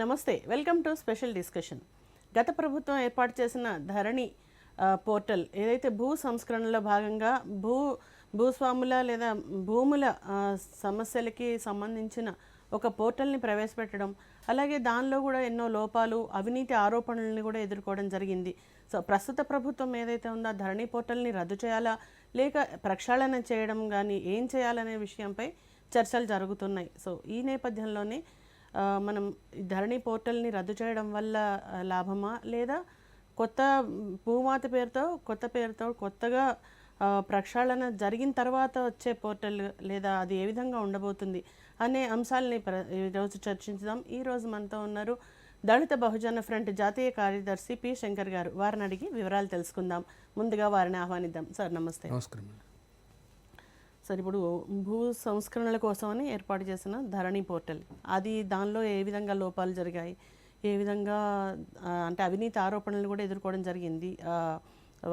నమస్తే, welcome to special discussion. గత ప్రభుత్వం ఏర్పాటు చేసిన ధరణి పోర్టల్ ఏదైతే భూ సంస్కరణలో భాగంగా భూస్వాముల లేదా భూముల సమస్యలకి సంబంధించిన ఒక పోర్టల్ని ప్రవేశపెట్టడం, అలాగే దానిలో కూడా ఎన్నో లోపాలు, అవినీతి ఆరోపణలని కూడా ఎదుర్కోవడం జరిగింది. సో ప్రస్తుత ప్రభుత్వం ఏదైతే ఉందో ఆ ధరణి పోర్టల్ని రద్దు చేయాలా లేక ప్రక్షాళన చేయడం కానీ ఏం చేయాలనే విషయంపై చర్చలు జరుగుతున్నాయి. సో ఈ నేపథ్యంలోనే మనం ధరణి పోర్టల్ని రద్దు చేయడం వల్ల లాభమా లేదా కొత్త భూమాత పేరుతో కొత్తగా ప్రక్షాళన జరిగిన తర్వాత వచ్చే పోర్టల్ లేదా అది ఏ విధంగా ఉండబోతుంది అనే అంశాలని ఈరోజు చర్చించుదాం. ఈరోజు మనతో ఉన్నారు దళిత బహుజన ఫ్రంట్ జాతీయ కార్యదర్శి పి శంకర్ గారు. వారిని అడిగి వివరాలు తెలుసుకుందాం. ముందుగా వారిని ఆహ్వానిద్దాం. సార్ నమస్తే. నమస్కారం. సార్, ఇప్పుడు భూ సంస్కరణల కోసమని ఏర్పాటు చేసిన ధరణి పోర్టల్, అది దానిలో ఏ విధంగా లోపాలు జరిగాయి, ఏ విధంగా అంటే అవినీతి ఆరోపణలు కూడా ఎదుర్కోవడం జరిగింది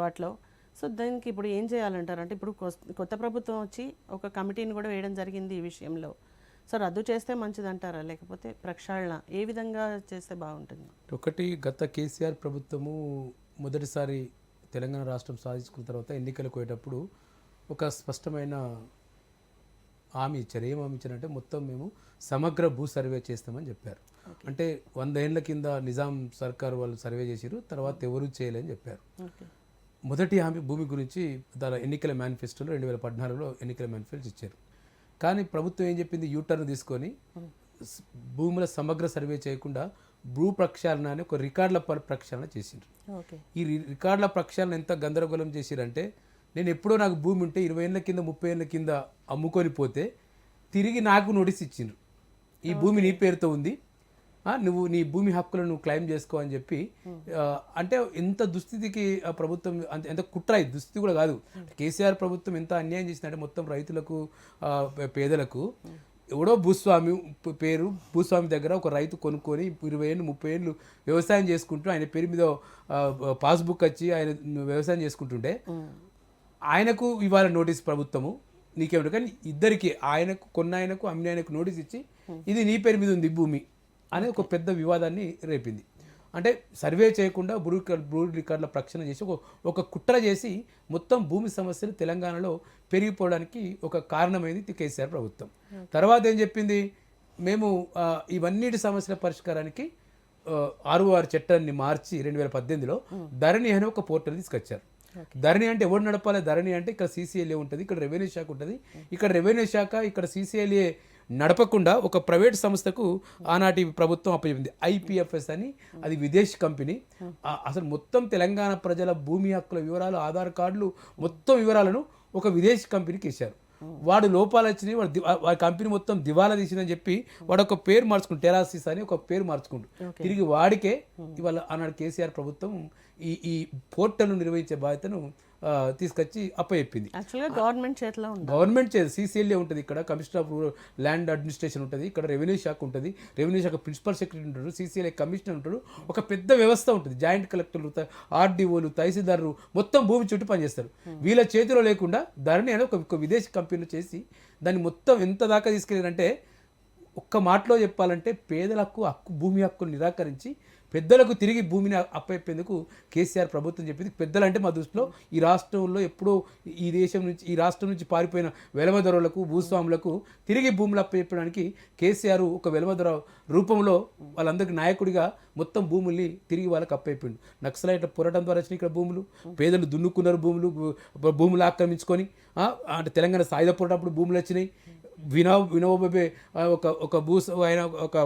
వాటిలో. సో దానికి ఇప్పుడు ఏం చేయాలంటారు? అంటే ఇప్పుడు కొత్త ప్రభుత్వం వచ్చి ఒక కమిటీని కూడా వేయడం జరిగింది ఈ విషయంలో. సో రద్దు చేస్తే మంచిదంటారా లేకపోతే ప్రక్షాళన ఏ విధంగా చేస్తే బాగుంటుంది? ఒకటి, గత కేసీఆర్ ప్రభుత్వము మొదటిసారి తెలంగాణ రాష్ట్రం సాధించుకున్న తర్వాత ఎన్నికలకు పోయేటప్పుడు ఒక స్పష్టమైన హామీ ఇచ్చారు. ఏం హామీ ఇచ్చారంటే మొత్తం మేము సమగ్ర భూ సర్వే చేస్తామని చెప్పారు. అంటే 100 ఏళ్ల కింద నిజాం సర్కారు వాళ్ళు సర్వే చేసిరు, తర్వాత ఎవరూ చేయలేని చెప్పారు. మొదటి హామీ భూమి గురించి దాని ఎన్నికల మేనిఫెస్టోలో 2014లో ఎన్నికల మేనిఫెస్టో ఇచ్చారు. కానీ ప్రభుత్వం ఏం చెప్పింది, యూటర్న్ తీసుకొని భూముల సమగ్ర సర్వే చేయకుండా భూ ప్రక్షాళన అని ఒక రికార్డుల ప్రక్షాళన చేసిండ్రు. ఈ రికార్డుల ప్రక్షాళన ఎంత గందరగోళం చేసిరంటే, నేను ఎప్పుడో నాకు భూమి ఉంటే 20 ఏళ్ళ కింద 30 ఏళ్ళ కింద అమ్ముకొని పోతే తిరిగి నాకు నోటీస్ ఇచ్చిండ్రు, ఈ భూమి నీ పేరుతో ఉంది, నువ్వు నీ భూమి హక్కులను నువ్వు క్లెయిమ్ చేసుకో అని చెప్పి. అంటే ఎంత దుస్థితికి ప్రభుత్వం, ఎంత కుట్ర, దుస్థితి కూడా కాదు, కేసీఆర్ ప్రభుత్వం ఎంత అన్యాయం చేసిందంటే మొత్తం రైతులకు పేదలకు. ఎవడో భూస్వామి దగ్గర ఒక రైతు కొనుక్కొని 20 ఏళ్ళు 30 ఏళ్ళు వ్యవసాయం చేసుకుంటూ ఆయన పేరు మీద పాస్బుక్ వచ్చి ఆయన వ్యవసాయం చేసుకుంటుంటే ఆయనకు ఇవాళ నోటీస్ ప్రభుత్వము నీకేమిటి. కానీ ఇద్దరికి, ఆయనకు ఆయనకు అమ్మిన ఆయనకు నోటీస్ ఇచ్చి ఇది నీ పేరు మీద ఉంది భూమి అనే ఒక పెద్ద వివాదాన్ని రేపింది. అంటే సర్వే చేయకుండా భూ రికార్డుల ప్రక్షాళన చేసి ఒక కుట్ర చేసి మొత్తం భూమి సమస్యలు తెలంగాణలో పెరిగిపోవడానికి ఒక కారణమైంది కేసీఆర్ ప్రభుత్వం. తర్వాత ఏం చెప్పింది, మేము ఇవన్నిటి సమస్యల పరిష్కారానికి 6 చట్టాన్ని మార్చి 2018లో ధరణి అనే ఒక పోర్టల్ తీసుకొచ్చారు. ధరణి అంటే ఎవరు నడపాలి? ధరణి అంటే ఇక్కడ CCLA ఉంటుంది, ఇక్కడ రెవెన్యూ శాఖ ఉంటుంది. ఇక్కడ రెవెన్యూ శాఖ, ఇక్కడ CCLA నడపకుండా ఒక ప్రైవేట్ సంస్థకు ఆనాటి ప్రభుత్వం అప్పచెప్పింది, IPFS అని. అది విదేశీ కంపెనీ. అసలు మొత్తం తెలంగాణ ప్రజల భూమి హక్కుల వివరాలు, ఆధార్ కార్డులు, మొత్తం వివరాలను ఒక విదేశీ కంపెనీకి ఇచ్చారు. వాడు లోపాలు వచ్చినాయి, వాడి కంపెనీ మొత్తం దివాలా తీసిందని చెప్పి వాడు ఒక పేరు మార్చుకుంటు, టెరాసిస్ అని ఒక పేరు మార్చుకుంటు తిరిగి వాడికే ఇవాళ ఆనాడు కేసీఆర్ ప్రభుత్వం ఈ పోర్టల్ను నిర్వహించే బాధ్యతను తీసుకొచ్చి అప్పచెప్పింది. గవర్నమెంట్ చేతి CCLA ఉంటుంది, ఇక్కడ కమిషనర్ ఆఫ్ ల్యాండ్ అడ్మినిస్ట్రేషన్ ఉంటుంది, ఇక్కడ రెవెన్యూ శాఖ ఉంటుంది, రెవెన్యూ శాఖ ప్రిన్సిపల్ సెక్రటరీ ఉంటాడు, CCLA కమిషనర్ ఉంటాడు, ఒక పెద్ద వ్యవస్థ ఉంటుంది. జాయింట్ కలెక్టర్లు, RDOలు, తహసీల్దార్లు మొత్తం భూమి చుట్టూ పనిచేస్తారు. వీళ్ళ చేతిలో లేకుండా ధరణి అని ఒక విదేశీ కంపెనీలు చేసి దాన్ని మొత్తం ఎంత దాకా తీసుకెళ్ళారంటే, ఒక్క మాటలో చెప్పాలంటే పేదలకు భూమి హక్కులు నిరాకరించి పెద్దలకు తిరిగి భూమిని అప్పచెప్పేందుకు కేసీఆర్ ప్రభుత్వం చెప్పింది. పెద్దలంటే మా దృష్టిలో ఈ రాష్ట్రంలో ఎప్పుడో ఈ రాష్ట్రం నుంచి పారిపోయిన వెలమదొరలకు, భూస్వాములకు తిరిగి భూములు అప్పచెప్పడానికి కేసీఆర్ ఒక వెలమదొర రూపంలో వాళ్ళందరికీ నాయకుడిగా మొత్తం భూముల్ని తిరిగి వాళ్ళకి అప్పచెప్పిండు. నక్సలైట్ల పోరాటం ద్వారా వచ్చిన ఇక్కడ పేదలు దున్నుకున్నారు, భూములు ఆక్రమించుకొని. అంటే తెలంగాణ సాయుధ పోరాటప్పుడు భూములు వచ్చినాయి. వినోబాబే ఆయన ఒక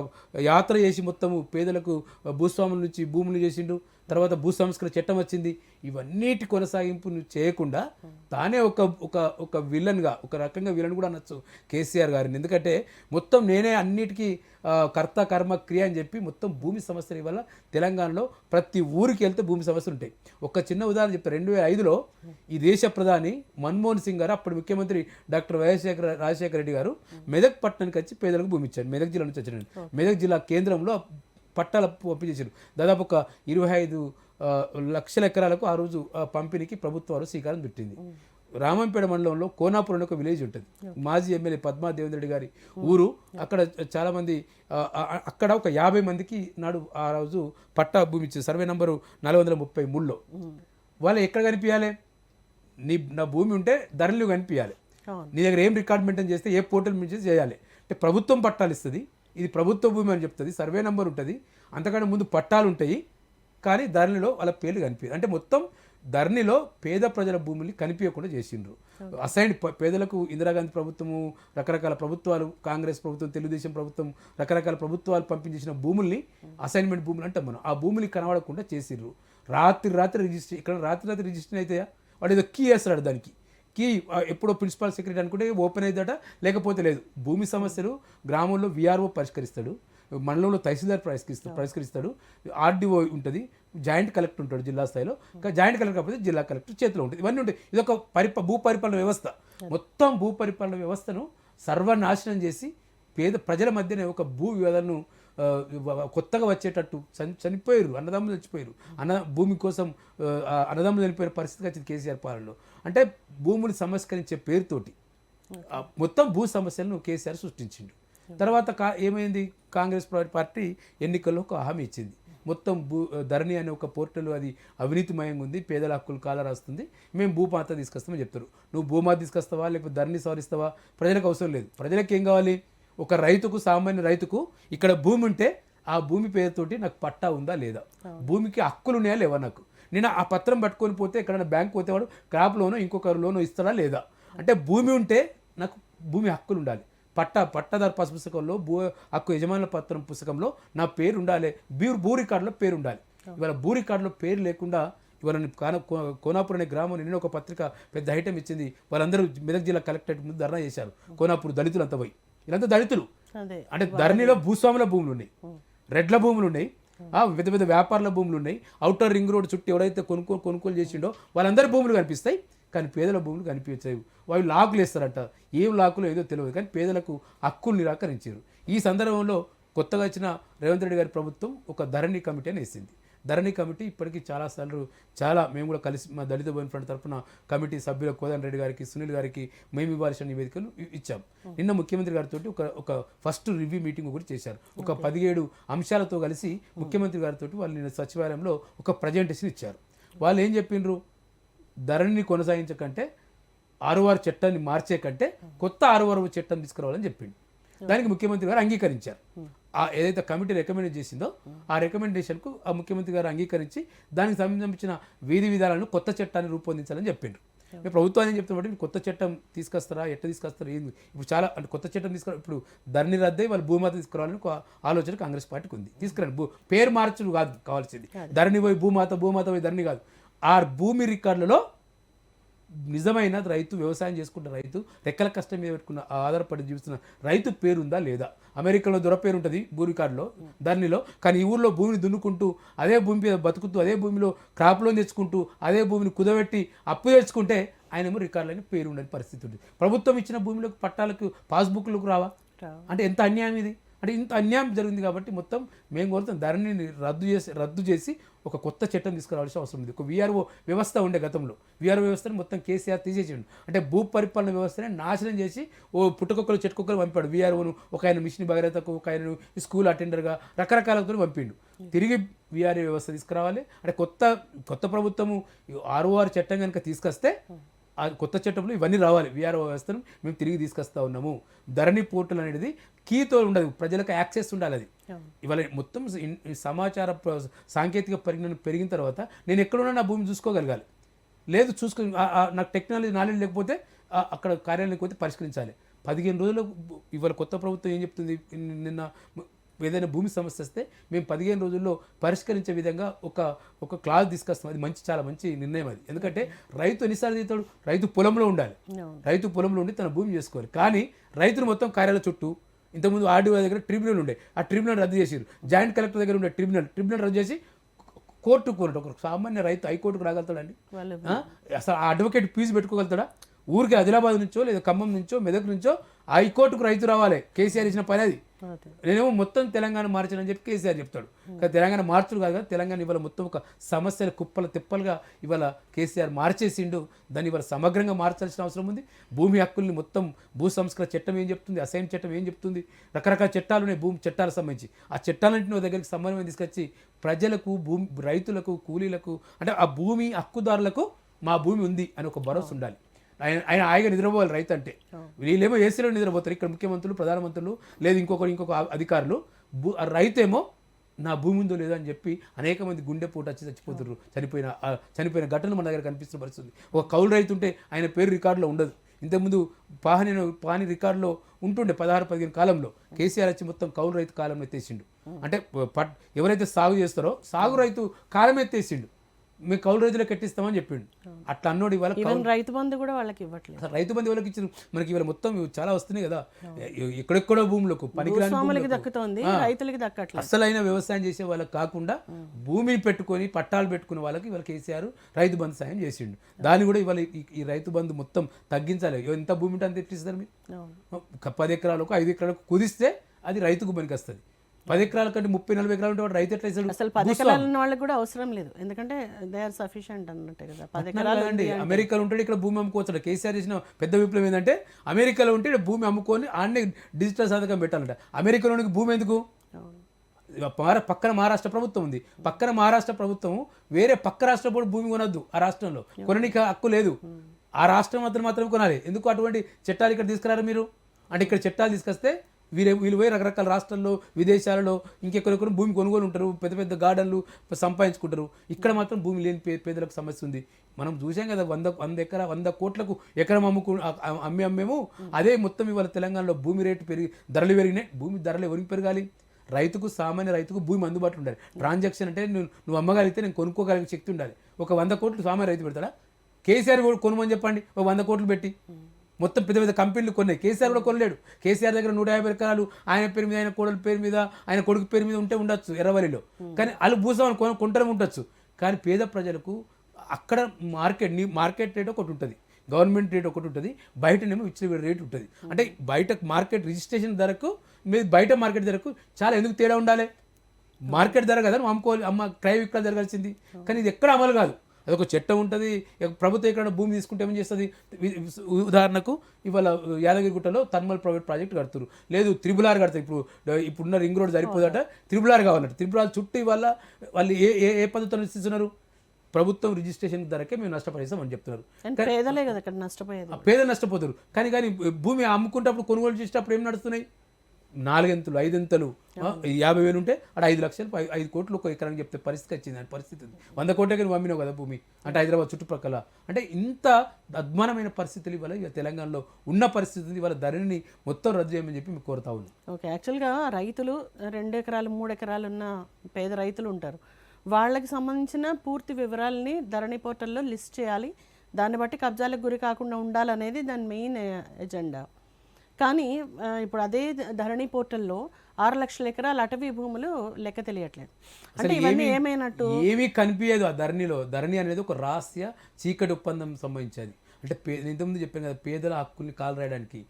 యాత్ర చేసి మొత్తము పేదలకు భూస్వాముల నుంచి భూములు చేసిండు. తర్వాత భూ సంస్కరణ చట్టం వచ్చింది. ఇవన్నిటి కొనసాగింపు చేయకుండా తానే ఒక విలన్గా, ఒక రకంగా విలన్ కూడా అనొచ్చు కేసీఆర్ గారిని. ఎందుకంటే మొత్తం నేనే అన్నిటికీ కర్త కర్మ క్రియ అని చెప్పి మొత్తం భూమి సమస్యలు ఇవాళ తెలంగాణలో ప్రతి ఊరికి వెళ్తే భూమి సమస్యలు ఉంటాయి. ఒక చిన్న ఉదాహరణ చెప్తారు. 2005లో ఈ దేశ ప్రధాని మన్మోహన్ సింగ్ గారు, అప్పుడు ముఖ్యమంత్రి డాక్టర్ రాజశేఖర రెడ్డి గారు మెదక్ పట్టణానికి వచ్చి పేదలకు భూమి ఇచ్చారు. మెదక్ జిల్లా నుంచి వచ్చాడు. మెదక్ జిల్లా కేంద్రంలో పట్టాల పంపిణీ చేశారు. దాదాపు ఒక 25 లక్షల ఎకరాలకు ఆ రోజు పంపిణీకి ప్రభుత్వాలు శ్రీకారం చుట్టింది. రామంపేట మండలంలో కోనాపూర్ అనే ఒక విలేజ్ ఉంటుంది. మాజీ ఎమ్మెల్యే పద్మా దేవేంద్ర రెడ్డి గారి ఊరు. అక్కడ చాలామంది అక్కడ ఒక 50 మందికి నాడు ఆ రోజు పట్టా భూమి ఇచ్చింది సర్వే నంబరు 433లో. వాళ్ళు ఎక్కడ కనిపించాలి? నా భూమి ఉంటే ధరలు కనిపించాలి. నీ దగ్గర ఏం రికార్డ్ మెయింటైన్ చేస్తే ఏ పోర్టల్ నుంచి చేయాలి అంటే ప్రభుత్వం పట్టాలు ఇస్తుంది, ఇది ప్రభుత్వ భూమి అని చెప్తుంది, సర్వే నెంబర్ ఉంటుంది, అంతకంటే ముందు పట్టాలు ఉంటాయి, కానీ ధరణిలో వాళ్ళ పేర్లు కనిపించదు. అంటే మొత్తం ధరణిలో పేద ప్రజల భూముల్ని కనిపించకుండా చేసిండ్రు. అసైన్ పేదలకు ఇందిరాగాంధీ ప్రభుత్వము, రకరకాల ప్రభుత్వాలు, కాంగ్రెస్ ప్రభుత్వం, తెలుగుదేశం ప్రభుత్వం, రకరకాల ప్రభుత్వాలు పంపించేసిన భూముల్ని అసైన్మెంట్ భూములు అంటాం మనం. ఆ భూముల్ని కనబడకుండా చేసిండ్రు. రాత్రి రిజిస్టర్, ఇక్కడ రాత్రి రిజిస్టర్ అయితే వాడు ఏదో కీ వేస్తాడు, దానికి కీ ఎప్పుడో ప్రిన్సిపల్ సెక్రటరీ అనుకుంటే ఓపెన్ అవుతాడ, లేకపోతే లేదు. భూమి సమస్యలు గ్రామంలో విఆర్ఓ పరిష్కరిస్తాడు, మండలంలో తహసీల్దార్ పరిష్కరిస్తాడు, ఆర్డీఓ ఉంటుంది, జాయింట్ కలెక్టర్ ఉంటాడు జిల్లా స్థాయిలో, జాయింట్ కలెక్టర్ కాకపోతే జిల్లా కలెక్టర్ చేతిలో ఉంటుంది. ఇవన్నీ ఉంటాయి. ఇదొక భూ పరిపాలన వ్యవస్థ. మొత్తం భూ పరిపాలన వ్యవస్థను సర్వనాశనం చేసి పేద ప్రజల మధ్యనే ఒక భూ వివాదాలను కొత్తగా వచ్చేటట్టు చనిపోయారు, అన్నదమ్ములు చచ్చిపోయారు. భూమి కోసం అన్నదమ్ములు చనిపోయిన పరిస్థితికి వచ్చింది కేసీఆర్ పాలనలో. అంటే భూములు సంస్కరించే పేరుతోటి మొత్తం భూ సమస్యలను కేసీఆర్ సృష్టించిండు. తర్వాత ఏమైంది? కాంగ్రెస్ పార్టీ ఎన్నికల్లో ఒక హామీ ఇచ్చింది, మొత్తం ధరణి అనే ఒక పోర్టల్ అది అవినీతిమయంగా ఉంది, పేదల హక్కులు కాలరాస్తుంది, మేము భూమాత తీసుకొస్తామని చెప్తారు. నువ్వు భూమాత తీసుకొస్తావా లేకపోతే ధరణి సవరిస్తావా? ప్రజలకు అవసరం లేదు. ప్రజలకు ఏం కావాలి? ఒక రైతుకు, సామాన్య రైతుకు ఇక్కడ భూమి ఉంటే ఆ భూమి పేరుతోటి నాకు పట్టా ఉందా లేదా, భూమికి హక్కులు ఉన్నాయా లేవా నాకు, నేను ఆ పత్రం పట్టుకొని పోతే ఎక్కడైనా బ్యాంక్ పోతే వాడు క్రాప్ లోనో ఇంకొక లోనో ఇస్తాడా లేదా. అంటే భూమి ఉంటే నాకు భూమి హక్కులు ఉండాలి. పట్టాదారు పాస్ పుస్తకంలో హక్కు యజమానుల పత్రం పుస్తకంలో నా పేరు ఉండాలి, భూ రికార్డులో పేరు ఉండాలి. ఇవాళ భూ రికార్డులో పేరు లేకుండా ఇవాళ కోనాపూర్ అనే గ్రామం నిన్న ఒక పత్రిక పెద్ద ఐటమ్ ఇచ్చింది. వాళ్ళందరూ మెదక్ జిల్లా కలెక్టరేట్ ముందు ధర్నా చేశారు. కోనాపూర్ దళితులు అంతా పోయి, వీళ్ళంతా దళితులు. అంటే ధరణిలో భూస్వాముల భూములు ఉన్నాయి, రెడ్ల భూములు ఉన్నాయి, పెద్ద పెద్ద వ్యాపారుల భూములు ఉన్నాయి. ఔటర్ రింగ్ రోడ్ చుట్టూ ఎవరైతే కొనుగోలు చేసిండో వాళ్ళందరి భూములు కనిపిస్తాయి, కానీ పేదల భూములు కనిపించాయి. వాళ్ళు లాకులు వేస్తారట, ఏం లాకులు ఏదో తెలియదు, కానీ పేదలకు హక్కులు నిరాకరించారు. ఈ సందర్భంలో కొత్తగా వచ్చిన రేవంత్ రెడ్డి గారి ప్రభుత్వం ఒక ధరణి కమిటీ అని వేసింది. ధరణి కమిటీ ఇప్పటికీ చాలాసార్లు మేము కూడా కలిసి మా దళిత భవన్ ఫ్రంట్ తరఫున కమిటీ సభ్యుల కోదండ రెడ్డి గారికి, సునీల్ గారికి మేము ఇవ్వాల్సిన నివేదికలు ఇచ్చాం. నిన్న ముఖ్యమంత్రి గారితో ఒక ఫస్ట్ రివ్యూ మీటింగ్ కూడా చేశారు. ఒక 17 అంశాలతో కలిసి ముఖ్యమంత్రి గారితో వాళ్ళు నిన్న సచివాలయంలో ఒక ప్రజెంటేషన్ ఇచ్చారు. వాళ్ళు ఏం చెప్పిండ్రు? ధరణిని కొనసాగించకంటే 6 చట్టాన్ని మార్చే కంటే కొత్త 6 చట్టం తీసుకురావాలని చెప్పిండు. దానికి ముఖ్యమంత్రి గారు అంగీకరించారు. ఏదైతే కమిటీ రికమెండ్ చేసిందో ఆ రికమెండేషన్కు ఆ ముఖ్యమంత్రి గారు అంగీకరించి దానికి సంబంధించిన విధి విధానాలను కొత్త చట్టాన్ని రూపొందించాలని చెప్పిండ్రు. మేము ప్రభుత్వాన్ని ఏం చెప్తామంటే కొత్త చట్టం తీసుకొస్తారా, ఎట్లా తీసుకొస్తారా, ఏంది ఇప్పుడు చాలా అంటే కొత్త చట్టం తీసుకురా, ఇప్పుడు ధరణి రద్దయి వాళ్ళు భూమాత తీసుకురావాలని ఒక ఆలోచన కాంగ్రెస్ పార్టీకి ఉంది. తీసుకురండి, పేరు మార్చుడు కాదు కావాల్సింది, ధరణి పోయి భూమాత పోయి ధరణి కాదు. ఆ భూమి రికార్డులలో నిజమైన రైతు, వ్యవసాయం చేసుకున్న రైతు, రెక్కల కష్టం మీద పెట్టుకున్న ఆధారపడి జీవిస్తున్న రైతు పేరుందా లేదా? అమెరికాలో దొర పేరు ఉంటుంది భూ రికార్డులో, ధరణిలో, కానీ ఈ ఊర్లో భూమిని దున్నుకుంటూ అదే భూమి మీద బతుకుతూ అదే భూమిలో క్రాప్ లోన్ తెచ్చుకుంటూ అదే భూమిని కుదబెట్టి అప్పు తెచ్చుకుంటే ఆయనేమో రికార్డులని పేరు ఉండని పరిస్థితి ఉంటుంది. ప్రభుత్వం ఇచ్చిన భూమిలోకి పట్టాలకు పాస్బుక్లకు రావా? అంటే ఎంత అన్యాయం ఇది. అంటే ఇంత అన్యాయం జరిగింది కాబట్టి మొత్తం మేము కోరుతాం ధరణిని రద్దు చేసి ఒక కొత్త చట్టం తీసుకురావాల్సిన అవసరం ఉంది. ఒక విఆర్ఓ వ్యవస్థ ఉండే గతంలో, విఆర్ఓ వ్యవస్థను మొత్తం కేసీఆర్ తీసేసిండు. అంటే భూ పరిపాలన వ్యవస్థని నాశనం చేసి పుట్టుకొక్కరు చెట్టుకొక్కరు పంపాడు. విఆర్ఓను ఒక ఆయన మిషన్ భగీరథకు, ఒక ఆయన స్కూల్ అటెండర్గా రకరకాలతో పంపిండు. తిరిగి విఆర్ఓ వ్యవస్థ తీసుకురావాలి. అంటే కొత్త ప్రభుత్వము 6 చట్టం కనుక తీసుకొస్తే ఆ కొత్త చట్టంలో ఇవన్నీ రావాలి. విఆర్ఓ వ్యవస్థను మేము తిరిగి తీసుకొస్తా ఉన్నాము. ధరణి పోర్టల్ అనేది కీతో ఉండదు, ప్రజలకు యాక్సెస్ ఉండాలి. అది ఇవాళ మొత్తం సమాచార సాంకేతిక పరిజ్ఞానం పెరిగిన తర్వాత నేను ఎక్కడున్నా నా భూమి చూసుకోగలగాలి. లేదు నాకు టెక్నాలజీ నాలెడ్జ్ లేకపోతే అక్కడ కార్యాలయానికి పోతే పరిష్కరించాలి. 15 రోజులు ఇవాళ కొత్త ప్రభుత్వం ఏం చెప్తుంది? నిన్న ఏదైనా భూమి సమస్య వస్తే మేము 15 రోజుల్లో పరిష్కరించే విధంగా ఒక క్లాజ్ తీసుకొస్తాం. అది చాలా మంచి నిర్ణయం అది. ఎందుకంటే రైతు ఎన్నిసార్లు తీస్తాడు? రైతు పొలంలో ఉండాలి, రైతు పొలంలో ఉండి తన భూమి చేసుకోవాలి. కానీ రైతులు మొత్తం కార్యాలయ చుట్టూ, ఇంతకుముందు ఆర్డీఓ దగ్గర ట్రిబ్యునల్ ఉండే, ఆ ట్రిబ్యునల్ రద్దు చేసారు. జాయింట్ కలెక్టర్ దగ్గర ఉండే ట్రిబ్యునల్ రద్దు చేసి కోర్టుకు ఒక సామాన్య రైతు హైకోర్టుకు రాగలుగుతాడండి? అసలు ఆ అడ్వకేట్ ఫీజు పెట్టుకోగలుగుతాడా? ఊరికి ఆదిలాబాద్ నుంచో లేదా ఖమ్మం నుంచో మెదక్ నుంచో హైకోర్టుకు రైతు రావాలి, కేసీఆర్ ఇచ్చిన పని అది. అదే. నేనేమో మొత్తం తెలంగాణ మార్చానని చెప్పి కేసీఆర్ చెప్తాడు. కానీ తెలంగాణ మార్చుడు కాదు కదా, తెలంగాణ ఇవాళ మొత్తం ఒక సమస్యలు కుప్పలు తిప్పలుగా ఇవాళ కేసీఆర్ మార్చేసిండు. దాన్ని ఇవాళ సమగ్రంగా మార్చాల్సిన అవసరం ఉంది. భూమి హక్కుల్ని మొత్తం భూ సంస్కరణ చట్టం ఏం చెప్తుంది, అసైన్ చట్టం ఏం చెప్తుంది, రకరకాల చట్టాలు ఉన్నాయి భూమి చట్టాలకు సంబంధించి. ఆ చట్టాలన్నింటినీ దగ్గరికి సమన్వయం తీసుకొచ్చి ప్రజలకు, భూమి రైతులకు, కూలీలకు, అంటే ఆ భూమి హక్కుదారులకు మా భూమి ఉంది అని ఒక భరోసా ఉండాలి. ఆయన హాయిగా నిద్రపోవాలి రైతు అంటే. వీళ్ళేమో ఏసీలో నిద్రపోతారు, ఇక్కడ ముఖ్యమంత్రులు, ప్రధానమంత్రులు, లేదు ఇంకొక అధికారులు. రైతేమో నా భూమి ఉందో లేదో అని చెప్పి అనేక మంది గుండె పూట వచ్చి చచ్చిపోతున్నారు. చనిపోయిన ఘటనలు మన దగ్గర కనిపిస్తున్న పరిస్థితి. ఒక కౌలు రైతు ఉంటే ఆయన పేరు రికార్డులో ఉండదు. ఇంతకుముందు పాని రికార్డులో ఉంటుండే 16-15 కాలంలో. కేసీఆర్ వచ్చి మొత్తం కౌలు రైతు కాలం ఎత్తేసిండు. అంటే ఎవరైతే సాగు చేస్తారో సాగు రైతు కాలం ఎత్తేసిండు. మేము కౌలు రైతులకు కట్టిస్తామని చెప్పిండు. అట్లా అన్నోడు ఇవాళ రైతు బంధు కూడా వాళ్ళకి ఇవ్వట్లేదు. రైతు బంధు వాళ్ళకి ఇచ్చిన మనకి ఇవాళ మొత్తం చాలా వస్తున్నాయి కదా, ఎక్కడెక్కడో భూములకు పనికిరాని దక్కుతోంది, రైతులకి దక్కట్లేదు. అసలైన వ్యవసాయం చేసే వాళ్ళకి కాకుండా భూమిని పెట్టుకొని పట్టాలు పెట్టుకునే వాళ్ళకి ఇవాళ కేసీఆర్ రైతు బంధు సాయం చేసిండు. దాన్ని కూడా ఇవాళ ఈ రైతు బంధు మొత్తం తగ్గించాలి. ఎంత భూమి ఉంటే అంత ఎట్టిస్తారు మీరు? 10 ఎకరాలకు 5 ఎకరాలకు కుదిస్తే అది రైతుకు పనికి వస్తుంది. 10 ఎకరాల కంటే 30-40 ఎకరాలు ఉంటే వాడు రైతు ఎట్లా ఇస్తాడు? అసలు 10 ఎకరాలు ఉన్న వాళ్ళకి కూడా అవసరం లేదు, ఎందుకంటే దే ఆర్ సఫిషియెంట్ అన్నట్టే కదా. 10 ఎకరాలు అండి. అమెరికాలో ఉంటాడు, ఇక్కడ భూమి అమ్ముకోవచ్చు. కేసీఆర్ చేసిన పెద్ద విప్లవం ఏంటంటే అమెరికాలో ఉంటే భూమి అమ్ముకొని ఆడనే డిజిటల్ సంతకం పెట్టాలంట. అమెరికాలోనికి భూమి ఎందుకు? పక్కన మహారాష్ట్ర ప్రభుత్వం ఉంది. పక్కన మహారాష్ట్ర ప్రభుత్వం వేరే పక్క రాష్ట్రం కూడా భూమి కొనొద్దు. ఆ రాష్ట్రంలో కొనడానికి హక్కు లేదు. ఆ రాష్ట్రం మాత్రం కొనాలి. ఎందుకు అటువంటి చట్టాలు ఇక్కడ తీసుకురారు మీరు? అంటే ఇక్కడ చట్టాలు తీసుకొస్తే వీళ్ళు పోయి రకరకాల రాష్ట్రాల్లో, విదేశాలలో ఇంకెక్కడెక్కడ భూమి కొనుగోలు ఉంటారు, పెద్ద పెద్ద గార్డెన్లు సంపాదించుకుంటారు. ఇక్కడ మాత్రం భూమి లేని పేదలకు సమస్య ఉంది. మనం చూసాం కదా, 100 కోట్లకు ఎకరం అమ్మేమో. అదే మొత్తం ఇవాళ తెలంగాణలో భూమి రేటు పెరిగి ధరలు పెరిగినాయి. భూమి ధరలు ఎవరికి పెరగాలి? రైతుకు, సామాన్య రైతుకు భూమి అందుబాటులో ఉండాలి. ట్రాన్సాక్షన్ అంటే నువ్వు అమ్మగలిగితే నేను కొనుక్కోగలిగే శక్తి ఉండాలి. ఒక 100 కోట్లు సామాన్య రైతు పెడతాడా? కేసీఆర్ కూడా కొనుమని చెప్పండి, ఒక 100 కోట్లు పెట్టి. మొత్తం పెద్ద పెద్ద కంపెనీలు కొన్నాయి, కేసీఆర్ కూడా కొనలేడు. కేసీఆర్ దగ్గర 150 ఎకరాలు ఆయన పేరు మీద, ఆయన కోడల పేరు మీద, ఆయన కొడుకు పేరు మీద ఉంటే ఉండొచ్చు ఎర్రవల్లిలో. కానీ వాళ్ళు భూస్వాములు కొంటనే ఉండొచ్చు. కానీ పేద ప్రజలకు అక్కడ మార్కెట్ రేట్ ఒకటి ఉంటుంది, గవర్నమెంట్ రేట్ ఒకటి ఉంటుంది, బయటనేమో విచ్చలవిడి రేట్ ఉంటుంది. అంటే బయట మార్కెట్ రిజిస్ట్రేషన్ ధరకు మీరు బయట మార్కెట్ ధరకు చాలా ఎందుకు తేడా ఉండాలి? మార్కెట్ ధర కదా క్రయ విక్రయాలు జరగాల్సింది. కానీ ఇది ఎక్కడ అమలు కాదు. అదొక చట్టం ఉంటుంది. ప్రభుత్వం ఎక్కడ భూమి తీసుకుంటే ఏం చేస్తుంది? ఉదాహరణకు ఇవాళ యాదగిరిగుట్టలో థర్మల్ ప్రైవేట్ ప్రాజెక్ట్ కడుతున్నారు, లేదు త్రిబుల్-ఆర్ కడతారు. ఇప్పుడున్న రింగ్ రోడ్ సరిపోదట, త్రిబుల్-ఆర్ కావాలంట. త్రిబుల్-ఆర్ చుట్టూ ఇవాళ వాళ్ళు ఏ పద్ధతిలో ఇస్తున్నారు? ప్రభుత్వం రిజిస్ట్రేషన్ ధరకే మేము నష్టపరిస్తామని చెప్తున్నారు. పేదలే కదా అక్కడ నష్టపోయేది. పేదలు నష్టపోతారు. కానీ భూమి అమ్ముకుంటప్పుడు, కొనుగోలు చేసేటప్పుడు ఏం నడుస్తున్నాయి? 4 ఎంతలు 5 ఎంతలు 50,000 ఉంటే అక్కడ 5 లక్షలు 5 కోట్లు ఒక ఎకరానికి చెప్తే పరిస్థితి వచ్చింది. దాని పరిస్థితి 100 కోట్లకి నువ్వు అమ్మినావు కదా భూమి అంటే హైదరాబాద్ చుట్టుపక్కల. అంటే ఇంత అద్మానమైన పరిస్థితులు ఇవాళ తెలంగాణలో ఉన్న పరిస్థితి ఇవాళ ధరని మొత్తం రద్దు చేయమని చెప్పి మీకు కోరుతా ఉన్నాను. ఓకే, యాక్చువల్గా రైతులు 2 ఎకరాలు 3 ఎకరాలు ఉన్న పేద రైతులు ఉంటారు. వాళ్ళకి సంబంధించిన పూర్తి వివరాలని ధరణి పోర్టల్లో లిస్ట్ చేయాలి. దాన్ని బట్టి కబ్జాలకు గురి కాకుండా ఉండాలనేది దాని మెయిన్ ఎజెండా. కానీ ఇప్పుడు అదే ధరణి పోర్టల్లో 6 లక్షల ఎకరాల అటవీ భూములు లెక్క తెలియట్లేదు. అంటే ఇవన్నీ ఏమైనట్టు? ఏమీ కనిపించదు ఆ ధరణిలో. ధరణి అనేది ఒక రహస్య చీకటి ఒప్పందం సంబంధించేది. అంటే ఇంతకుముందు చెప్పాను కదా, పేదల హక్కుల్ని కాలు రాయడానికి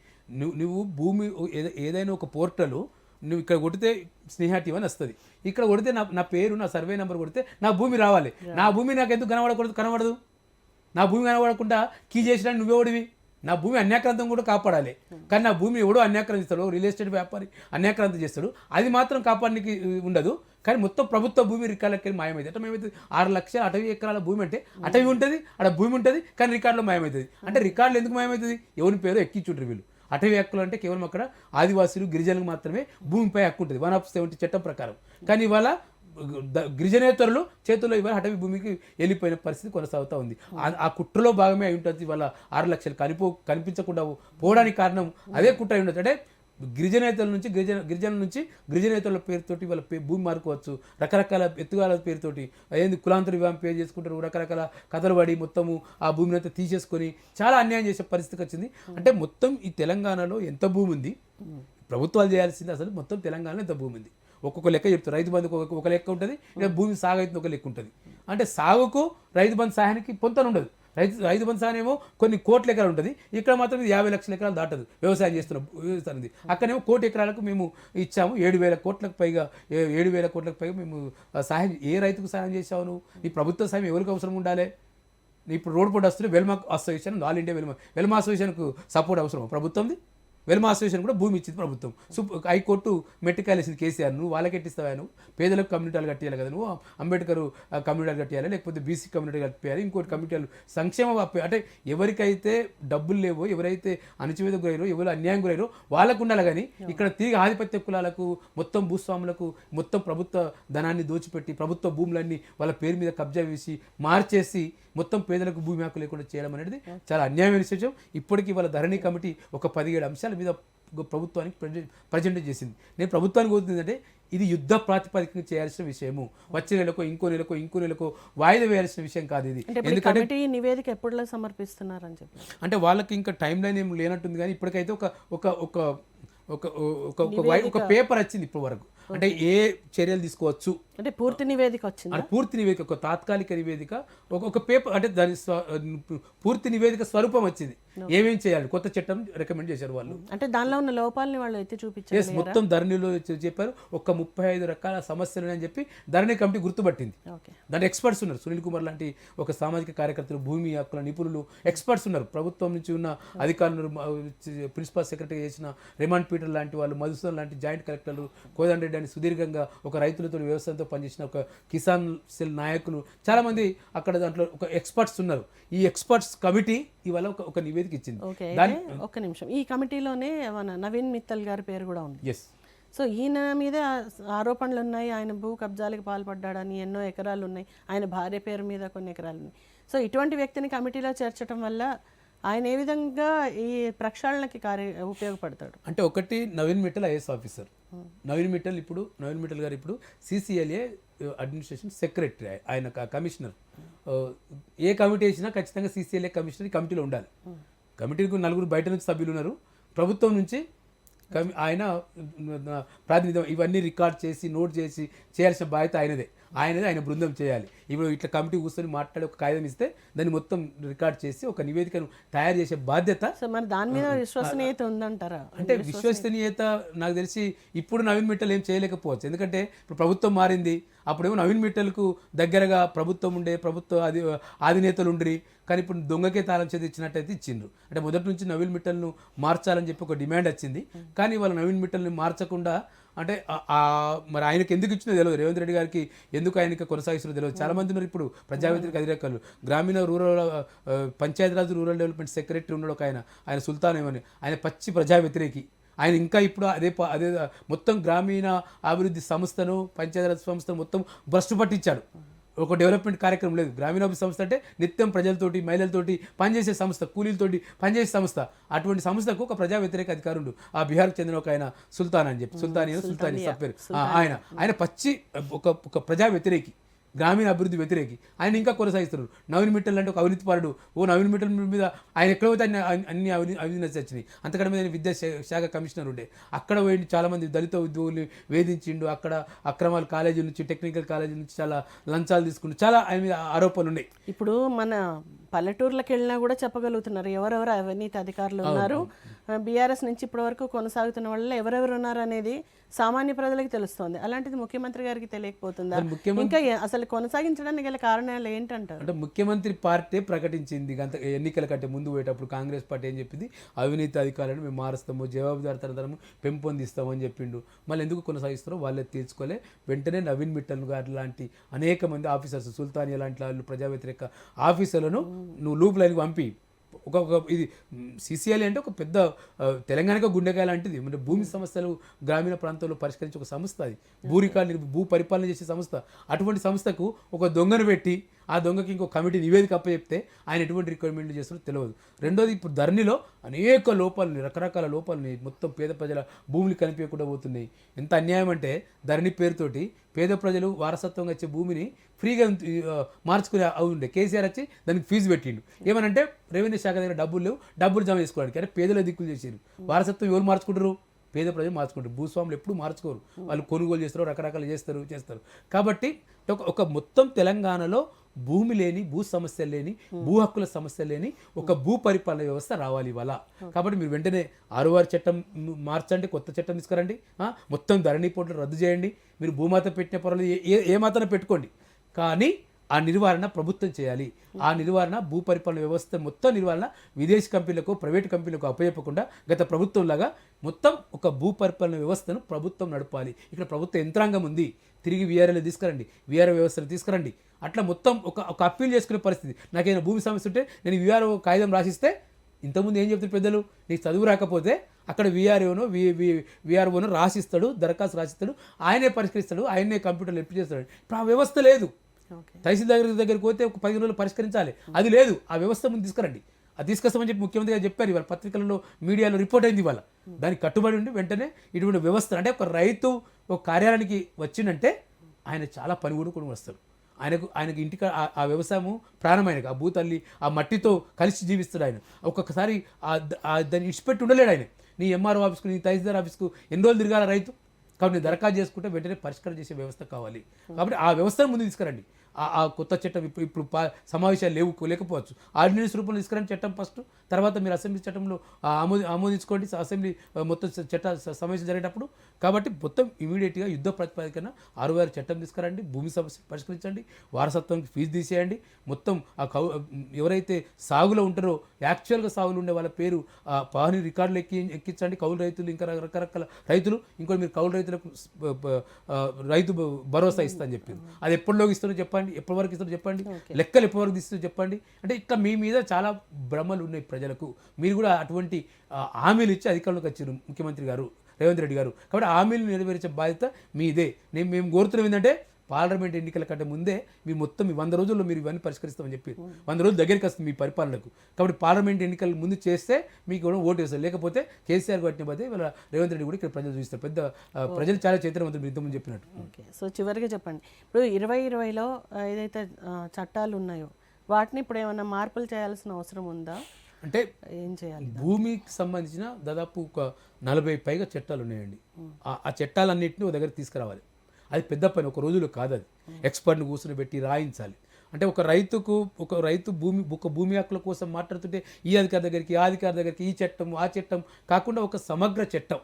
నువ్వు భూమి ఏదైనా ఒక పోర్టల్ నువ్వు ఇక్కడ కొడితే స్నేహాటివ్ అని వస్తుంది. ఇక్కడ కొడితే నా పేరు, నా సర్వే నెంబర్ కొడితే నా భూమి రావాలి. నా భూమి నాకు ఎందుకు కనబడదు? నా భూమి కనబడకుండా కీ చేసడానికి నువ్వెవడివి? నా భూమి అన్యాక్రాంతం కూడా కాపాడాలి. కానీ నా భూమి ఎవడో అన్యాక్రాంతిస్తాడు, రియల్ ఎస్టేట్ వ్యాపారి అన్యాక్రాంతం చేస్తాడు, అది మాత్రం కాపాడడానికి ఉండదు. కానీ మొత్తం ప్రభుత్వ భూమి రికార్డులకి మాయమైంది. అంటే మేమైతే 6 లక్షల అటవీ ఎకరాల భూమి అంటే అటవీ ఉంటుంది, అక్కడ భూమి ఉంటుంది, కానీ రికార్డులో మాయమవుతుంది. అంటే రికార్డులు ఎందుకు మాయమవుతుంది? ఎవరి పేరు ఎక్కించుంటారు వీళ్ళు. అటవీ హక్కులు అంటే కేవలం అక్కడ ఆదివాసులు, గిరిజనులకు మాత్రమే భూమిపై హక్కు ఉంటుంది 170 చట్టం ప్రకారం. కానీ ఇవాళ గిరిజనేతరులు చేతుల్లో ఇవాళ అటవీ భూమికి వెళ్ళిపోయిన పరిస్థితి కొనసాగుతూ ఉంది. ఆ కుట్రలో భాగమే అయి ఉంటుంది ఇవాళ 6 లక్షలు కనిపించకుండా పోవడానికి కారణం అదే కుట్ర అయి ఉండదు. అంటే గిరిజనేతల నుంచి గిరిజనేతల పేరుతోటి వాళ్ళ భూమి మారుకోవచ్చు, రకరకాల ఎత్తుగాల పేరుతోటి ఏంది కులాంతర వివాహం పేరు చేసుకుంటారు, రకరకాల కథలు పడి మొత్తము ఆ భూమిని అంతా తీసేసుకొని చాలా అన్యాయం చేసే పరిస్థితికి వచ్చింది. అంటే మొత్తం ఈ తెలంగాణలో ఎంత భూమి ఉంది, ప్రభుత్వాలు చేయాల్సింది అసలు మొత్తం తెలంగాణలో ఎంత భూమి ఉంది. ఒక్కొక్క లెక్క చెప్తారు. రైతు బంధుకు ఒక లెక్క ఉంటుంది, ఇంకా భూమి సాగు అయితే ఒక లెక్క ఉంటుంది. అంటే సాగుకు రైతు బంధు సహాయానికి పొంతన ఉండదు. రైతు బంధు సాయం ఏమో కొన్ని కోట్ల ఎకరాలు ఉంటుంది, ఇక్కడ మాత్రం ఇది 50 లక్షల ఎకరాలు దాటదు వ్యవసాయం చేస్తున్న వ్యవసాయం. అక్కడేమో 1 కోటి ఎకరాలకు మేము ఇచ్చాము, 7,000 కోట్లకు పైగా 7,000 కోట్లకు పైగా మేము సహాయం. ఏ రైతుకు సహాయం చేసావు నువ్వు? ఈ ప్రభుత్వ సాయం ఎవరికి అవసరం ఉండాలి? ఇప్పుడు రోడ్ పోటీ వస్తుంది, Velama association, all India Velama అసోసియేషన్కు సపోర్ట్ అవసరం ప్రభుత్వంది. వెల్మా అసోసియేషన్ కూడా భూమి ఇచ్చింది ప్రభుత్వం. హైకోర్టు మెట్టికాయలేసింది కేసీఆర్. నువ్వు వాళ్ళకి ఎట్టిస్తావా? నువ్వు పేదలకు కమ్యూనిటీలు కట్టియాలి కదా, నువ్వు అంబేద్కర్ కమ్యూనిటీలు కట్టియాలి, లేకపోతే బీసీ కమ్యూనిటీ కట్టియాలి, ఇంకోటి కమ్యూనిటీలు సంక్షేమ అంటే ఎవరికైతే డబ్బులు లేవో, ఎవరైతే అణచివేత గురైరో, ఎవరు అన్యాయం గురైరో వాళ్ళకు ఉండాలి. కానీ ఇక్కడ తిరిగి ఆధిపత్య కులాలకు, మొత్తం భూస్వాములకు, మొత్తం ప్రభుత్వ ధనాన్ని దోచిపెట్టి ప్రభుత్వ భూములన్నీ వాళ్ళ పేరు మీద కబ్జా వేసి మార్చేసి మొత్తం పేదలకు భూమి హక్కు లేకుండా చేయడం అనేది చాలా అన్యాయమైన విషయం. ఇప్పటికీ వాళ్ళ ధరణి కమిటీ ఒక 17 అంశాల మీద ప్రభుత్వానికి ప్రజెంట్ చేసింది. నేను ప్రభుత్వానికి కోరుతుందంటే ఇది యుద్ధ ప్రాతిపదికగా చేయాల్సిన విషయము. వచ్చే నెలకో ఇంకో నెలకో వాయిదా వేయాల్సిన విషయం కాదు ఇది. ఎందుకంటే నివేదిక ఎప్పుడులా సమర్పిస్తున్నారని చెప్పి అంటే వాళ్ళకి ఇంకా టైం లైన్ ఏం లేనట్టుంది. కానీ ఇప్పటికైతే ఒక పేపర్ వచ్చింది ఇప్పటి వరకు. అంటే ఏ చర్యలు తీసుకోవచ్చు అంటే పూర్తి నివేదిక వచ్చింది. పూర్తి నివేదిక, ఒక తాత్కాలిక నివేదిక, ఒక పేపర్, అంటే దాని పూర్తి నివేదిక స్వరూపం వచ్చింది. ఏమేం చేయాలి కొత్త చట్టం రికమెండ్ చేశారు వాళ్ళు. అంటే దానిలో ఉన్న లోపాలని వాళ్ళు ఎత్తి చూపించారు. మొత్తం ధరణిలో చెప్పారు. ఒక 35 రకాల సమస్యలు అని చెప్పి ధరణి కమిటీ గుర్తుపట్టింది. దాంట్లో ఎక్స్పర్ట్స్ ఉన్నారు. సునీల్ కుమార్ లాంటి ఒక సామాజిక కార్యకర్తలు, భూమి హక్కుల నిపుణులు, ఎక్స్పర్ట్స్ ఉన్నారు. ప్రభుత్వం నుంచి ఉన్న అధికారులు, ప్రిన్సిపల్ సెక్రటరీ చేసిన రిమాండ్ పీటర్ లాంటి వాళ్ళు, మధుసూదన్ లాంటి జాయింట్ కలెక్టర్లు, కోదండరెడ్డి అని సుదీర్ఘంగా ఒక రైతులతో వ్యవసాయంతో పనిచేసిన ఒక కిసాన్ సెల్ నాయకులు చాలా మంది అక్కడ దాంట్లో ఒక ఎక్స్పర్ట్స్ ఉన్నారు. ఈ ఎక్స్పర్ట్స్ కమిటీ ఇవాళ ఒక నివేదిక ఇచ్చింది. ఒక్క నిమిషం, ఈ కమిటీలోనే మన నవీన్ మిత్తల్ గారి పేరు కూడా ఉంది. ఎస్. సో ఈయన మీద ఆరోపణలు ఉన్నాయి, ఆయన భూ కబ్జాలకు పాల్పడ్డాడని, ఎన్నో ఎకరాలు ఉన్నాయి, ఆయన భార్య పేరు మీద కొన్ని ఎకరాలు ఉన్నాయి. సో ఇటువంటి వ్యక్తిని కమిటీలో చేర్చడం వల్ల ఆయన ఏ విధంగా ఈ ప్రక్షాళనకి ఉపయోగపడతాడు? అంటే ఒకటి, నవీన్ మిట్టల్ ఐఏఎస్ ఆఫీసర్. నవీన్ మిట్టల్ గారు ఇప్పుడు CCLA అడ్మినిస్ట్రేషన్ సెక్రటరీ, ఆయన కమిషనర్. ఏ కమిటీ వేసినా ఖచ్చితంగా CCLA కమిషనర్ కమిటీలో ఉండాలి. కమిటీకి 4 బయట నుంచి సభ్యులు ఉన్నారు. ప్రభుత్వం నుంచి ఆయన ప్రాతినిధ్యం ఇవన్నీ రికార్డ్ చేసి నోట్ చేసి చేయాల్సిన బాధ్యత ఆయన బృందం చేయాలి. ఇప్పుడు ఇట్లా కమిటీ కూర్చొని మాట్లాడి ఒక కాగితం ఇస్తే దాన్ని మొత్తం రికార్డ్ చేసి ఒక నివేదికను తయారు చేసే బాధ్యత. మరి దాని మీద విశ్వసనీయత ఉందంటారా? అంటే విశ్వసనీయత నాకు తెలిసి ఇప్పుడు నవీన్ మిట్టల్ ఏం చేయలేకపోవచ్చు. ఎందుకంటే ఇప్పుడు ప్రభుత్వం మారింది. అప్పుడేమో నవీన్ మిట్టల్కు దగ్గరగా ప్రభుత్వం ఉండే, ప్రభుత్వ అధినేతలు ఉండ్రి. కానీ ఇప్పుడు దొంగకే తాళం చేతి ఇచ్చినట్టయితే ఇచ్చిండ్రు. అంటే మొదటి నుంచి నవీన్ మిట్టల్ను మార్చాలని చెప్పి ఒక డిమాండ్ వచ్చింది. కానీ వాళ్ళ నవీన్ మిట్టల్ని మార్చకుండా, అంటే మరి ఆయనకి ఎందుకు ఇచ్చినో తెలియదు, రేవంత్ రెడ్డి గారికి ఎందుకు ఆయనకి కొనసాగిస్తున్నో తెలియదు. చాలా మంది ఉన్నారు ఇప్పుడు ప్రజా వ్యతిరేక అధికారులు. గ్రామీణ rural Panchayati Raj rural development secretary ఉన్నాడు ఒక ఆయన సుల్తాన్ ఏమని, ఆయన పచ్చి ప్రజా వ్యతిరేకి. ఆయన ఇంకా ఇప్పుడు అదే మొత్తం గ్రామీణ అభివృద్ధి సంస్థను, పంచాయతీరాజ్ సంస్థను మొత్తం భ్రష్టు పట్టించాడు. ఒక డెవలప్మెంట్ కార్యక్రమం లేదు. గ్రామీణాభివృద్ధి సంస్థ అంటే నిత్యం ప్రజలతోటి, మహిళలతోటి పనిచేసే సంస్థ, కూలీలతోటి పనిచేసే సంస్థ. అటువంటి సంస్థకు ఒక ప్రజా వ్యతిరేక అధికారుడు, ఆ బీహార్కి చెందిన ఒక ఆయన సుల్తాన్ అని చెప్పి, సుల్తానీ సప్పేరు, ఆయన పచ్చి ఒక ప్రజా వ్యతిరేకి, గ్రామీణ అభివృద్ధి వ్యతిరేకి. ఆయన ఇంకా కొనసాగిస్తున్నారు. నవీన్ మిట్టల్ అంటే ఒక అవినీతిపరుడు. నవీన్ మిట్టల్ మీద ఆయన ఎక్కడైతే అన్ని అవినీతి వచ్చినాయి. అంతకంటే మీద విద్యా శాఖ కమిషనర్ ఉండే, అక్కడ పోయి చాలామంది దళిత ఉద్యోగులు వేధించిండు. అక్కడ అక్రమాలు, కాలేజీ నుంచి, టెక్నికల్ కాలేజీ నుంచి చాలా లంచాలు తీసుకుంటూ చాలా ఆయన మీద ఆరోపణలు ఉన్నాయి. ఇప్పుడు మన పల్లెటూర్లకు వెళ్ళినా కూడా చెప్పగలుగుతున్నారు ఎవరెవరు అవినీతి అధికారులు ఉన్నారు, బీఆర్ఎస్ నుంచి ఇప్పటి వరకు కొనసాగుతున్న వాళ్ళ ఎవరెవరు ఉన్నారు అనేది సామాన్య ప్రజలకు తెలుస్తోంది. అలాంటిది ముఖ్యమంత్రి గారికి తెలియకపోతుందా? ఇంకా అసలు కొనసాగించడానికి గల కారణాలు ఏంటంటారు? అంటే ముఖ్యమంత్రి పార్టీ ప్రకటించింది ఎన్నికల కంటే ముందు పోయేటప్పుడు, కాంగ్రెస్ పార్టీ ఏం చెప్పింది, అవినీతి అధికారులను మేము మారుస్తాము, జవాబుదారితనం పెంపొందిస్తాము అని చెప్పిండు. మళ్ళీ ఎందుకు కొనసాగిస్తారో వాళ్ళే తీర్చుకోలే. వెంటనే నవీన్ మిట్టల్ గారు లాంటి అనేక మంది ఆఫీసర్స్, సుల్తానియా లాంటి వాళ్ళు, ప్రజా వ్యతిరేక ఆఫీసర్లను నువ్వు లూప్ లైన్కి పంపి ఇది CCLA అంటే ఒక పెద్ద తెలంగాణకు గుండెకాయ లాంటిది. అంటే భూమి సమస్యలు గ్రామీణ ప్రాంతాల్లో పరిష్కరించే ఒక సంస్థ. అది భూ పరిపాలన చేసే సంస్థ. అటువంటి సంస్థకు ఒక దొంగను పెట్టి ఆ దొంగకి ఇంకో కమిటీ నివేదిక అప్పచెప్తే ఆయన ఎటువంటి రిక్వైర్మెంట్ చేస్తారో తెలియదు. రెండోది, ఇప్పుడు ధరణిలో అనేక లోపాలని, రకరకాల లోపాలని, మొత్తం పేద ప్రజల భూములు కనిపించకుండా పోతున్నాయి. ఎంత అన్యాయం అంటే ధరణి పేరుతోటి పేద ప్రజలు వారసత్వంగా వచ్చే భూమిని ఫ్రీగా మార్చుకునే ఉండే. కేసీఆర్ వచ్చి దానికి ఫీజు పెట్టిండు. ఏమనంటే రెవెన్యూ శాఖ దగ్గర డబ్బులు లేవు, డబ్బులు జమ చేసుకోవడానికి. అంటే పేదల దిక్కులు చేసారు. వారసత్వం ఎవరు మార్చుకుంటారు? పేద ప్రజలు మార్చుకుంటారు. భూస్వాములు ఎప్పుడు మార్చుకోరు. వాళ్ళు కొనుగోలు చేస్తారు, రకరకాలు చేస్తారు. కాబట్టి ఒక మొత్తం తెలంగాణలో భూమి లేని, భూ సమస్యలు లేని, భూ హక్కుల సమస్య లేని ఒక భూ పరిపాలన వ్యవస్థ రావాలి ఇవాళ. కాబట్టి మీరు వెంటనే 6 చట్టం మార్చండి, కొత్త చట్టం తీసుకురండి, మొత్తం ధరణి పోర్టల్ రద్దు చేయండి. మీరు భూమాత పెట్టిన పర్వాలేదు, ఏ మాతన పెట్టుకోండి, కానీ ఆ నిర్వహణ ప్రభుత్వం చేయాలి. ఆ నిర్వహణ భూ పరిపాలన వ్యవస్థ మొత్తం నిర్వహణ విదేశీ కంపెనీలకు, ప్రైవేట్ కంపెనీలకు అప్పచెప్పకుండా గత ప్రభుత్వంలాగా మొత్తం ఒక భూ పరిపాలన వ్యవస్థను ప్రభుత్వం నడపాలి. ఇక్కడ ప్రభుత్వ యంత్రాంగం ఉంది, తిరిగి వీఆర్ఏలు తీసుకురండి, వీఆర్ఏ వ్యవస్థను తీసుకురండి. అట్లా మొత్తం ఒక అప్పీల్ చేసుకునే పరిస్థితి. నాకేమైనా భూమి సమస్య ఉంటే నేను వీఆర్ఓ కాగితం రాసిస్తే, ఇంతకుముందు ఏం చెప్తారు పెద్దలు, నీకు చదువు రాకపోతే అక్కడ వీఆర్ఓనో రాసిస్తాడు, దరఖాస్తు రాసిస్తాడు, ఆయనే పరిష్కరిస్తాడు, ఆయనే కంప్యూటర్లో ఎంపిక చేస్తాడు. ఇప్పుడు ఆ వ్యవస్థ లేదు. తహసీల్దార్ దగ్గరికి పోతే ఒక 10 రోజులు పరిష్కరించాలి, అది లేదు. ఆ వ్యవస్థ ముందు తీసుకురండి. అది తీసుకొస్తామని చెప్పి ముఖ్యమంత్రి గారు చెప్పారు. ఇవాళ పత్రికలలో, మీడియాలో రిపోర్ట్ అయింది. ఇవాళ దానికి కట్టుబడి ఉండి వెంటనే ఇటువంటి వ్యవస్థ, అంటే ఒక రైతు ఒక కార్యాలయానికి వచ్చిందంటే ఆయన చాలా పని కూడా వస్తాడు. ఆయనకు ఇంటికి ఆ వ్యవసాయము ప్రాణం, ఆయనకు ఆ భూతల్లి ఆ మట్టితో కలిసి జీవిస్తాడు. ఆయన ఒక్కొక్కసారి దాన్ని ఇచ్చిపెట్టి ఉండలేడు. ఆయన నీ ఎంఆర్ఓ ఆఫీస్కు, నీ తహసీల్దార్ ఆఫీస్కు ఎన్ని రోజులు తిరగాల రైతు? కాబట్టి నేను దరఖాస్తు చేసుకుంటే వెంటనే పరిష్కారం చేసే వ్యవస్థ కావాలి. కాబట్టి ఆ వ్యవస్థను ముందు తీసుకురండి. ఆ కొత్త చట్టం ఇప్పుడు సమావేశాలు లేకపోవచ్చు, ఆర్డినెన్స్ రూపంలో తీసుకురండి చట్టం ఫస్ట్. తర్వాత మీరు అసెంబ్లీ చట్టంలో ఆమోదించుకోండి అసెంబ్లీ మొత్తం చట్ట సమావేశం జరిగేటప్పుడు. కాబట్టి మొత్తం ఇమీడియట్గా యుద్ధ ప్రాతిపదికన 6 చట్టం తీసుకురండి, భూమి సమస్య పరిష్కరించండి, వారసత్వానికి ఫీజు తీసేయండి. మొత్తం ఎవరైతే సాగులో ఉంటారో, యాక్చువల్గా సాగులు ఉండే వాళ్ళ పేరు పాని రికార్డులు ఎక్కించండి. కౌలు రైతులు, ఇంకా రకరకాల రైతులు, ఇంకోటి మీరు కౌలు రైతులకు రైతు భరోసా ఇస్తా అని చెప్పింది. అది ఎప్పటిలోకి ఇస్తారో చెప్పండి, ఎప్పటి వరకు ఇస్తారో చెప్పండి, లెక్కలు ఎప్పటి వరకు తీస్తారో చెప్పండి. అంటే ఇట్లా మీ మీద చాలా భ్రమలు ఉన్నాయి ప్రజలకు. మీరు కూడా అటువంటి హామీలు ఇచ్చి అధికారంలోకి వచ్చారు ముఖ్యమంత్రి గారు రేవంత్ రెడ్డి గారు. కాబట్టి హామీలు నెరవేర్చే బాధ్యత మీదే. మేము కోరుతున్నాం ఏంటంటే, పార్లమెంట్ ఎన్నికల కంటే ముందే మీరు మొత్తం 100 రోజుల్లో మీరు ఇవన్నీ పరిష్కరిస్తామని చెప్పి 100 రోజులు దగ్గరికి వస్తుంది మీ పరిపాలనకు. కాబట్టి పార్లమెంట్ ఎన్నికల ముందు చేస్తే మీకు కూడా ఓటు వేస్తారు. లేకపోతే కేసీఆర్ కొట్టిన పోతే వాళ్ళ రేవంత్ రెడ్డి కూడా ఇక్కడ ప్రజలు చూస్తారు. పెద్ద ప్రజలు చాలా చైతన్యవంతులు ఇంతకుముందు చెప్పినట్టు. ఓకే, సో చివరిగా చెప్పండి, ఇప్పుడు 2020లో ఏదైతే చట్టాలు ఉన్నాయో వాటిని ఇప్పుడు ఏమైనా మార్పులు చేయాల్సిన అవసరం ఉందా? అంటే ఏం చేయాలి? భూమికి సంబంధించిన దాదాపు ఒక 40 పైగా చట్టాలు ఉన్నాయండి. ఆ చట్టాలన్నింటినీ ఒక దగ్గర తీసుకురావాలి. అది పెద్ద పని, ఒక రోజులో కాదు. అది ఎక్స్పర్ట్ని కూర్చొని పెట్టి రాయించాలి. అంటే ఒక రైతు భూమి హక్కుల కోసం మాట్లాడుతుంటే ఈ అధికారి దగ్గరికి, ఆ అధికారి దగ్గరికి, ఈ చట్టం ఆ చట్టం కాకుండా ఒక సమగ్ర చట్టం,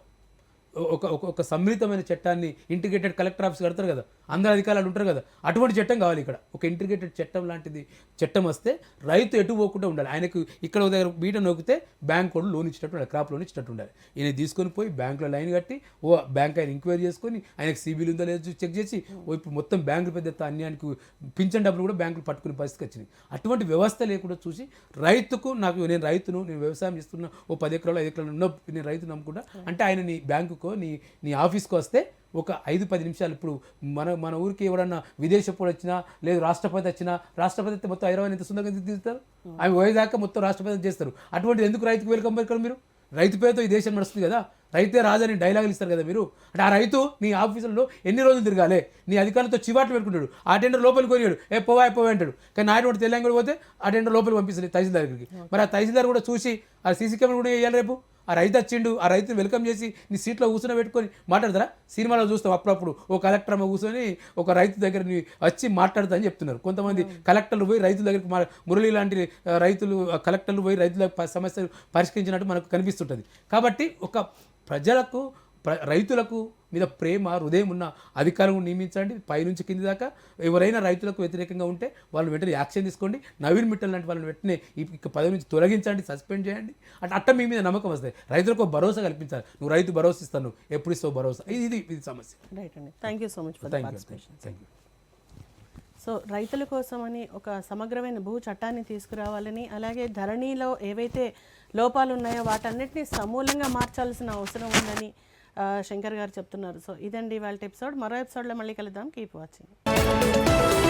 ఒక సమ్మిళితమైన చట్టాన్ని, ఇంటిగ్రేటెడ్ కలెక్టర్ ఆఫీస్ కడతారు కదా, అందరు అధికారులు ఉంటారు కదా, అటువంటి చట్టం కావాలి. ఇక్కడ ఒక ఇంటిగ్రేటెడ్ చట్టం లాంటిది చట్టం వస్తే రైతు ఎటు పోకుండా ఉండాలి. ఆయనకు ఇక్కడ దగ్గర బీట నొక్కితే బ్యాంక్ కూడా లోన్ ఇచ్చినట్టు ఉండాలి, క్రాప్ లోన్ ఇచ్చినట్టు ఉండాలి. ఈయన తీసుకొని పోయి బ్యాంకులో లైన్ కట్టి బ్యాంక్ ఆయన ఎంక్వైరీ చేసుకొని ఆయనకు సిబిల్ ఉందో లేదో చెక్ చేసి ఇప్పుడు మొత్తం బ్యాంకులు పెద్ద అన్యానికి పింఛన్ డబ్బులు కూడా బ్యాంకులు పట్టుకునే పరిస్థితి వచ్చింది. అటువంటి వ్యవస్థ లేకుండా చూసి రైతుకు, నేను రైతును, నేను వ్యవసాయం చేస్తున్నా, 10 ఎకరాలు 5 ఎకరాలు ఉన్న నేను రైతు నమ్ముకుంటా అంటే ఆయన నీ బ్యాంకుకో నీ ఆఫీస్కి వస్తే ఒక 5-10 నిమిషాలు. ఇప్పుడు మన ఊరికి ఎవరన్నా విదేశపు వచ్చినా, లేదు రాష్ట్రపతి వచ్చినా, రాష్ట్రపతి అయితే మొత్తం 20 ఎంత సుందరంగా తీస్తారు. అవి పోయేదాకా మొత్తం రాష్ట్రపతి చేస్తారు. అటువంటిది ఎందుకు రైతుకు వెల్కమ్ పలికారు మీరు? రైతు పేరుతో ఈ దేశం నడుస్తుంది కదా, రైతే రాజని డైలాగులు ఇస్తారు కదా మీరు. అంటే ఆ రైతు నీ ఆఫీసుల్లో ఎన్ని రోజులు తిరగాలి? నీ అధికారులతో చివాట్లు పెట్టుకుంటాడు. ఆ టెండర్ లోపలికి కొనియాడు, పోవా అంటాడు. కానీ నాయుడు తెలంగాణ పోతే ఆ టెండర్ లోపలికి పంపిస్తుంది తహసీల్దార్ దగ్గరికి. మరి ఆ తహసీల్దార్ కూడా చూసి ఆ సీసీ కెమెరా కూడా వేయాలి. రేపు ఆ రైతు వచ్చిండు, ఆ రైతుని వెల్కమ్ చేసి నీ సీట్లో కూర్చొని పెట్టుకొని మాట్లాడతారా? సినిమాలో చూస్తాం అప్పుడప్పుడు ఓ కలెక్టర్ అమ్మ కూర్చొని ఒక రైతు దగ్గర వచ్చి మాట్లాడతా అని చెప్తున్నారు. కొంతమంది కలెక్టర్లు పోయి రైతుల దగ్గరికి, మురళి లాంటి రైతులు కలెక్టర్లు పోయి రైతుల సమస్యలు పరిష్కరించినట్టు మనకు కనిపిస్తుంటుంది. కాబట్టి ఒక ప్రజలకు, రైతులకు మీద ప్రేమ, హృదయం ఉన్న అధికారం నియమించండి, పైనుంచి కింది దాకా. ఎవరైనా రైతులకు వ్యతిరేకంగా ఉంటే వాళ్ళు వెంటనే యాక్షన్ తీసుకోండి. నవీన్ మిట్టల్ లాంటి వాళ్ళని వెంటనే పదవి నుంచి తొలగించండి, సస్పెండ్ చేయండి. అట్ట మీ మీద నమ్మకం వస్తాయి. రైతులకు భరోసా కల్పించాలి. నువ్వు రైతు భరోసా ఇస్తాను, ఎప్పుడు ఇస్తావు భరోసా? ఇది సమస్య. రైట్ అండి, thank you so much for the participation. Thank you. So రైతుల కోసమని ఒక సమగ్రమైన భూ చట్టాన్ని తీసుకురావాలని, అలాగే ధరణిలో ఏవైతే లోపాలు ఉన్నాయో వాటన్నిటిని సమూలంగా మార్చాల్సిన అవసరం ఉందని శంకర్ గారు చెప్తున్నారు. సో ఇదండి వాళ్ళ ఎపిసోడ్. మరో ఎపిసోడ్లో మళ్ళీ కలుద్దాం. Keep watching.